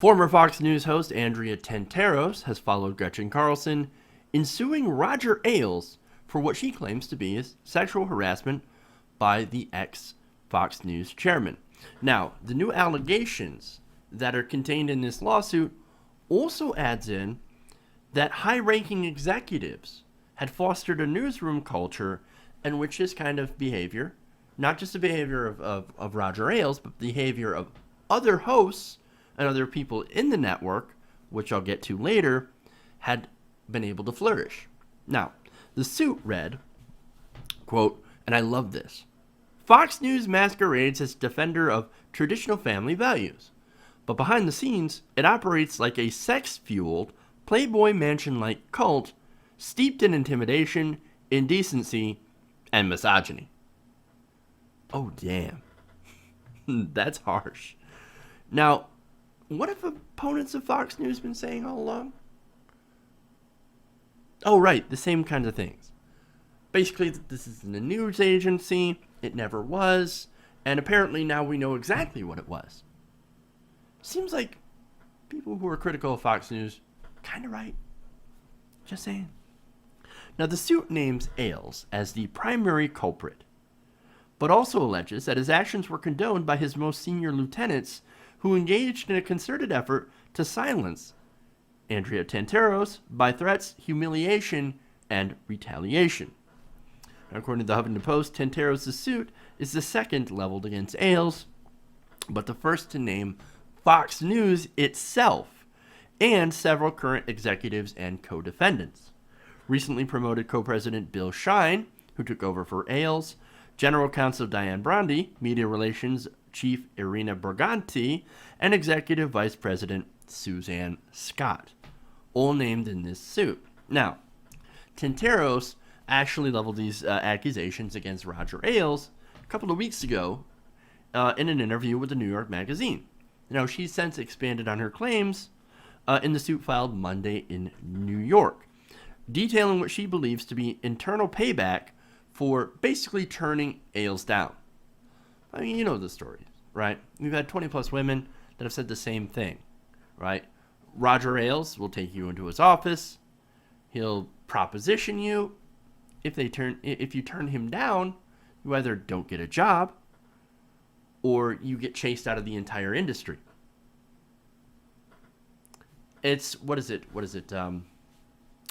Former Fox News host Andrea Tantaros has followed Gretchen Carlson in suing Roger Ailes for what she claims to be sexual harassment by the ex-Fox News chairman. Now, the new allegations that are contained in this lawsuit also adds in that high-ranking executives had fostered a newsroom culture in which this kind of behavior, not just the behavior of Roger Ailes, but the behavior of other hosts and other people in the network, which I'll get to later, had been able to flourish. Now, the suit read, quote, and I love this, Fox News masquerades as defender of traditional family values, but behind the scenes, it operates like a sex-fueled Playboy Mansion-like cult steeped in intimidation, indecency, and misogyny. Oh, damn. That's harsh. Now, what have opponents of Fox News been saying all along? Oh, right, the same kinds of things. Basically, this isn't a news agency, it never was, and apparently now we know exactly what it was. Seems like people who are critical of Fox News, kind of right. Just saying. Now, the suit names Ailes as the primary culprit, but also alleges that his actions were condoned by his most senior lieutenants who engaged in a concerted effort to silence Andrea Tantaros by threats, humiliation, and retaliation. Now, according to the Huffington Post, Tantaros' suit is the second leveled against Ailes, but the first to name Fox News itself and several current executives and co-defendants. Recently promoted co-president Bill Shine, who took over for Ailes, General Counsel Diane Brondi, Media Relations Chief Irina Briganti, and Executive Vice President Suzanne Scott, all named in this suit. Now, Tantaros actually leveled these accusations against Roger Ailes a couple of weeks ago in an interview with the New York Magazine. Now, she's since expanded on her claims in the suit filed Monday in New York, detailing what she believes to be internal payback for basically turning Ailes down. I mean, you know the stories, right? We've had 20 plus women that have said the same thing, right? Roger Ailes will take you into his office. He'll proposition you. If you turn him down, you either don't get a job or you get chased out of the entire industry. It's, what is it?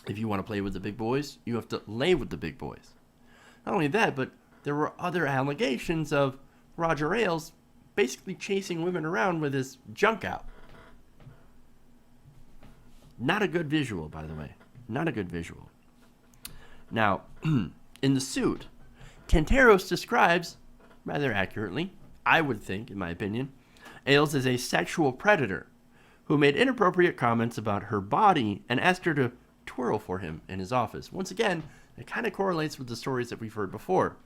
If you want to play with the big boys, you have to lay with the big boys. Not only that, but there were other allegations of Roger Ailes basically chasing women around with his junk out. Not a good visual, by the way. Not a good visual. Now, in the suit, Tantaros describes, rather accurately, I would think, in my opinion, Ailes as a sexual predator who made inappropriate comments about her body and asked her to twirl for him in his office. Once again, it kind of correlates with the stories that we've heard before.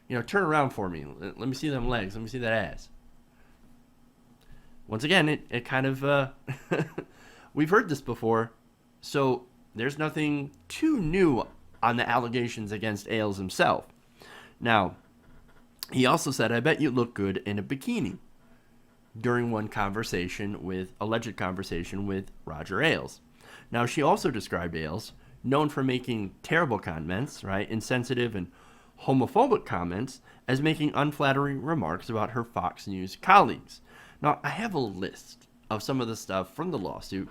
You know, turn around for me. Let me see them legs. Let me see that ass. Once again, it kind of, we've heard this before, so there's nothing too new on the allegations against Ailes himself. Now, he also said, I bet you look good in a bikini during one alleged conversation with Roger Ailes. Now, she also described Ailes, known for making terrible comments, right, insensitive and homophobic comments, as making unflattering remarks about her Fox News colleagues. Now, I have a list of some of the stuff from the lawsuit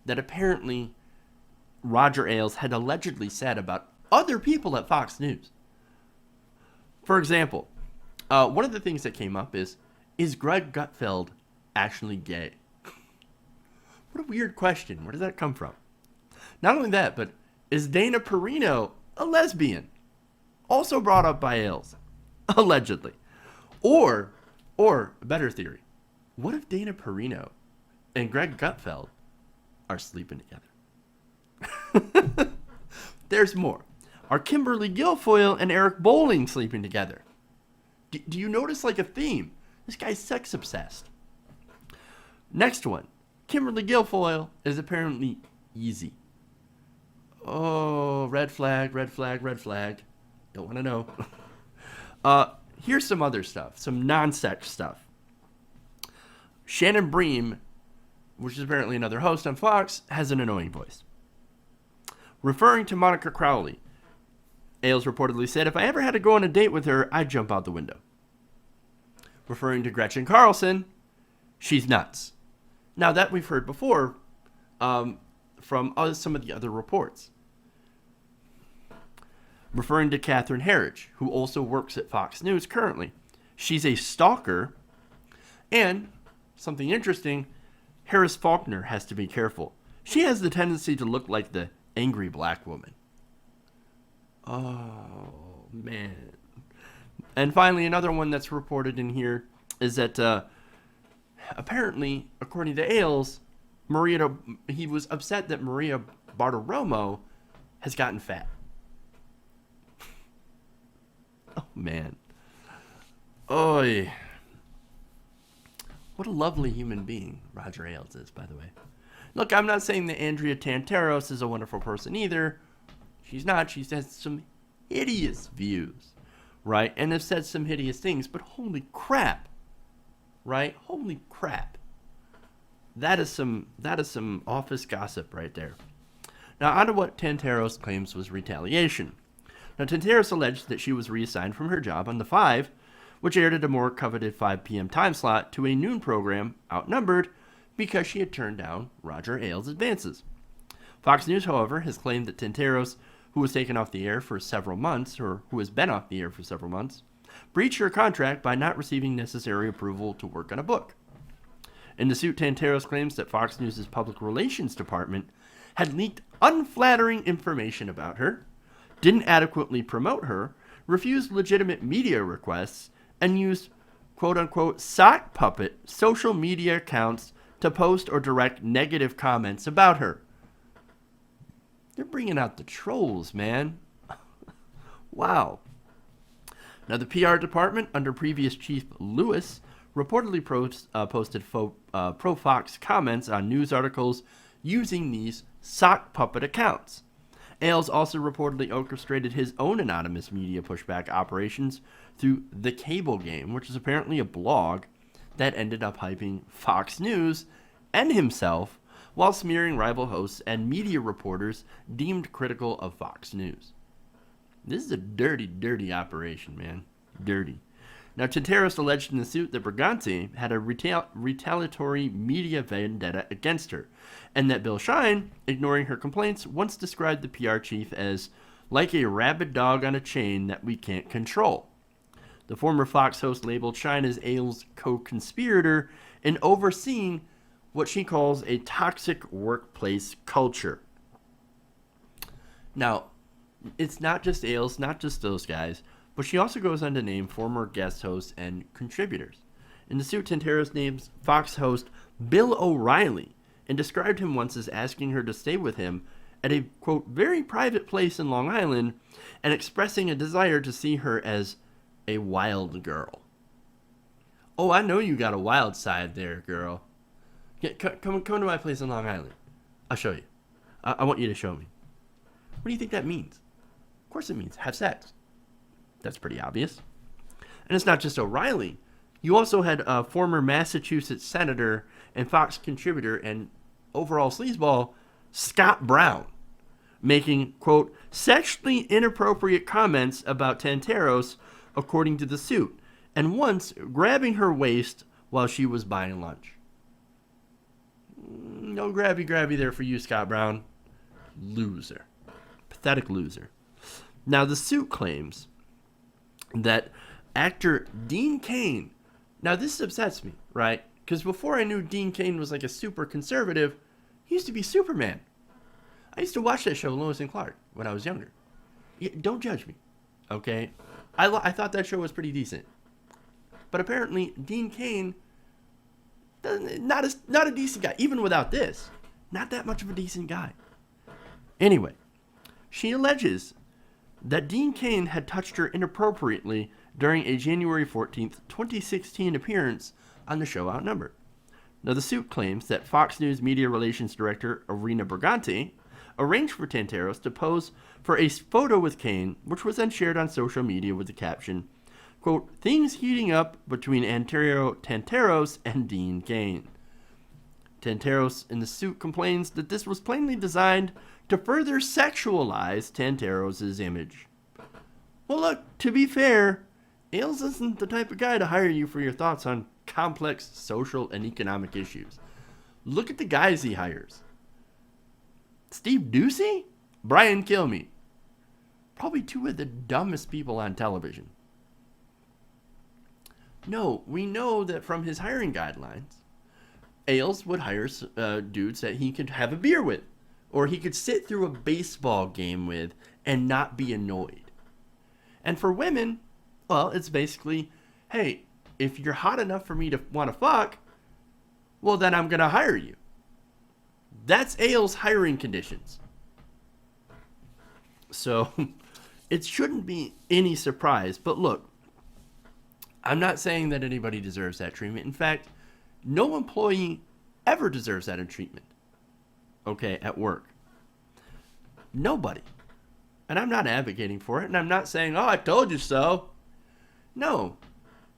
that apparently Roger Ailes had allegedly said about other people at Fox News. For example, one of the things that came up is Greg Gutfeld actually gay? What a weird question. Where does that come from? Not only that, but is Dana Perino a lesbian? Also brought up by Ailes, allegedly. Or, a better theory, what if Dana Perino and Greg Gutfeld are sleeping together? There's more. Are Kimberly Guilfoyle and Eric Bolling sleeping together? Do you notice like a theme? This guy's sex obsessed. Next one. Kimberly Guilfoyle is apparently easy. Oh, red flag, red flag, red flag. Don't want to know. Here's some other stuff, some non-sex stuff. Shannon Bream which is apparently another host on Fox, has an annoying voice. Referring to Monica Crowley, Ailes reportedly said, "If I ever had to go on a date with her, I'd jump out the window." Referring to Gretchen Carlson, "She's nuts." Now, that we've heard before from some of the other reports. Referring to Catherine Herridge, who also works at Fox News currently, "She's a stalker." And, something interesting, Harris Faulkner has to be careful. She has the tendency to look like the angry black woman. Oh, man. And finally, another one that's reported in here is that apparently, according to Ailes, he was upset that Maria Bartiromo has gotten fat. Oh, man. Oy. What a lovely human being Roger Ailes is, by the way. Look, I'm not saying that Andrea Tantaros is a wonderful person either. She's not. She has some hideous views, right? And has said some hideous things, but holy crap, right? Holy crap. That is some office gossip right there. Now, on to what Tantaros claims was retaliation. Now, Tantaros alleged that she was reassigned from her job on The Five, which aired at a more coveted 5 p.m. time slot, to a noon program, outnumbered, because she had turned down Roger Ailes' advances. Fox News, however, has claimed that Tantaros, who was taken off the air for several months, or who has been off the air for several months, breached her contract by not receiving necessary approval to work on a book. In the suit, Tantaros claims that Fox News' public relations department had leaked unflattering information about her, didn't adequately promote her, refused legitimate media requests, and used quote-unquote sock puppet social media accounts to post or direct negative comments about her. They're bringing out the trolls, man. Wow. Now, the PR department, under previous chief Lewis, reportedly posted pro-Fox comments on news articles using these sock puppet accounts. Ailes also reportedly orchestrated his own anonymous media pushback operations through The Cable Game, which is apparently a blog that ended up hyping Fox News and himself while smearing rival hosts and media reporters deemed critical of Fox News. This is a dirty, dirty operation, man. Dirty. Now, Tantaros alleged in the suit that Brigante had a retaliatory media vendetta against her, and that Bill Shine, ignoring her complaints, once described the PR chief as like a rabid dog on a chain that we can't control. The former Fox host labeled Shine as Ailes' co-conspirator in overseeing what she calls a toxic workplace culture. Now, it's not just Ailes, not just those guys, but she also goes on to name former guest hosts and contributors. In the suit, Tantaros names Fox host Bill O'Reilly and described him once as asking her to stay with him at a, quote, very private place in Long Island and expressing a desire to see her as a wild girl. Oh, I know you got a wild side there, girl. Come to my place in Long Island. I'll show you. I want you to show me. What do you think that means? Of course it means have sex. That's pretty obvious. And it's not just O'Reilly. You also had a former Massachusetts senator and Fox contributor and overall sleazeball, Scott Brown, making, quote, sexually inappropriate comments about Tantaros, according to the suit, and once grabbing her waist while she was buying lunch. No grabby there for you, Scott Brown. Loser. Pathetic loser. Now, the suit claims that actor Dean Cain, now this upsets me, right? Because before I knew Dean Cain was like a super conservative, he used to be Superman. I used to watch that show, Lois and Clark, when I was younger. Don't judge me, okay? I thought that show was pretty decent. But apparently, Dean Cain, not a decent guy. Even without this, not that much of a decent guy. Anyway, she alleges that Dean Cain had touched her inappropriately during a January 14th, 2016 appearance on the show Outnumbered. Now, the suit claims that Fox News Media Relations Director Irina Brigante arranged for Tantaros to pose for a photo with Cain, which was then shared on social media with the caption, quote, things heating up between Andrea Tantaros and Dean Cain. Tantaros in the suit complains that this was plainly designed to further sexualize Tantaros' image. Well, look, to be fair, Ailes isn't the type of guy to hire you for your thoughts on complex social and economic issues. Look at the guys he hires. Steve Doocy? Brian Kilmeade. Probably two of the dumbest people on television. No, we know that from his hiring guidelines, Ailes would hire dudes that he could have a beer with, or he could sit through a baseball game with and not be annoyed. And for women, well, it's basically, hey, if you're hot enough for me to want to fuck, well, then I'm going to hire you. That's Ailes' hiring conditions. So it shouldn't be any surprise. But look, I'm not saying that anybody deserves that treatment. In fact, no employee ever deserves that treatment. Okay, at work. Nobody. And I'm not advocating for it. And I'm not saying, oh, I told you so. No,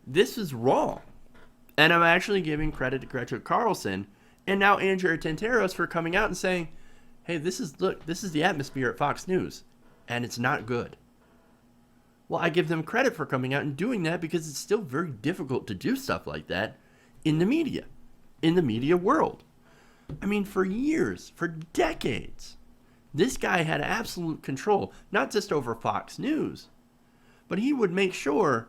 this is wrong. And I'm actually giving credit to Gretchen Carlson and now Andrea Tantaros for coming out and saying, hey, this is the atmosphere at Fox News, and it's not good. Well, I give them credit for coming out and doing that because it's still very difficult to do stuff like that in the media world. I mean, for years, for decades, this guy had absolute control, not just over Fox News, but he would make sure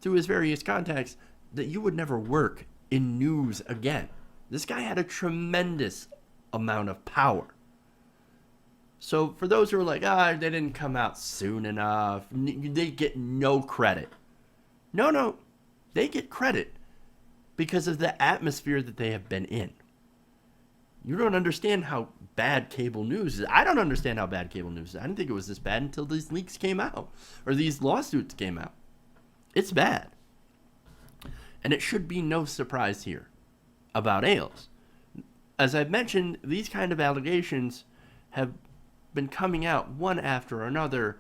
through his various contacts that you would never work in news again. This guy had a tremendous amount of power. So for those who are like, they didn't come out soon enough, they get no credit. No, they get credit because of the atmosphere that they have been in. You don't understand how bad cable news is. I don't understand how bad cable news is. I didn't think it was this bad until these leaks came out, or these lawsuits came out. It's bad. And it should be no surprise here about Ailes. As I've mentioned, these kind of allegations have been coming out one after another,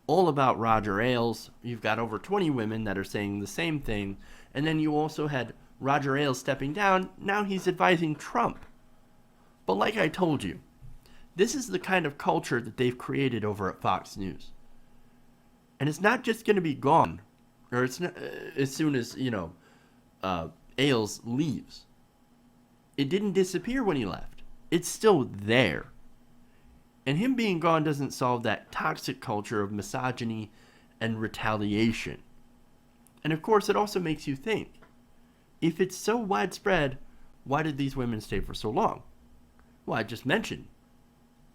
all about Roger Ailes. You've got over 20 women that are saying the same thing. And then you also had Roger Ailes stepping down. Now he's advising Trump. But like I told you, this is the kind of culture that they've created over at Fox News. And it's not just going to be gone, or it's not, as soon as, Ailes leaves. It didn't disappear when he left. It's still there. And him being gone doesn't solve that toxic culture of misogyny and retaliation. And of course, it also makes you think, if it's so widespread, why did these women stay for so long? Well, I just mentioned,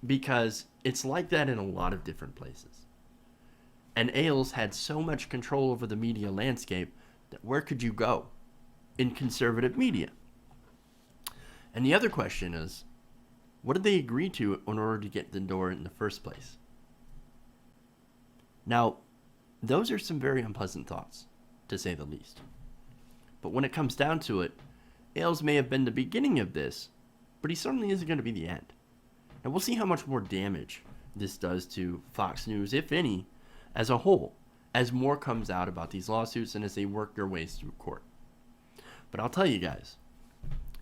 because it's like that in a lot of different places. And Ailes had so much control over the media landscape that where could you go in conservative media? And the other question is, what did they agree to in order to get the door in the first place? Now, those are some very unpleasant thoughts, to say the least. But when it comes down to it, Ailes may have been the beginning of this, but he certainly isn't going to be the end. And we'll see how much more damage this does to Fox News, if any, as a whole, as more comes out about these lawsuits and as they work their ways through court. But I'll tell you guys,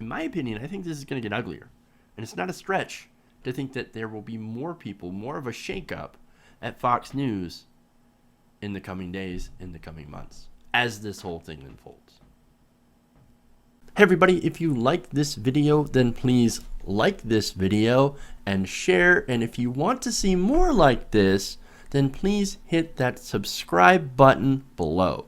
in my opinion, I think this is going to get uglier. And it's not a stretch to think that there will be more people, more of a shakeup at Fox News in the coming days, in the coming months, as this whole thing unfolds. Hey everybody, if you like this video, then please like this video and share. And if you want to see more like this, then please hit that subscribe button below.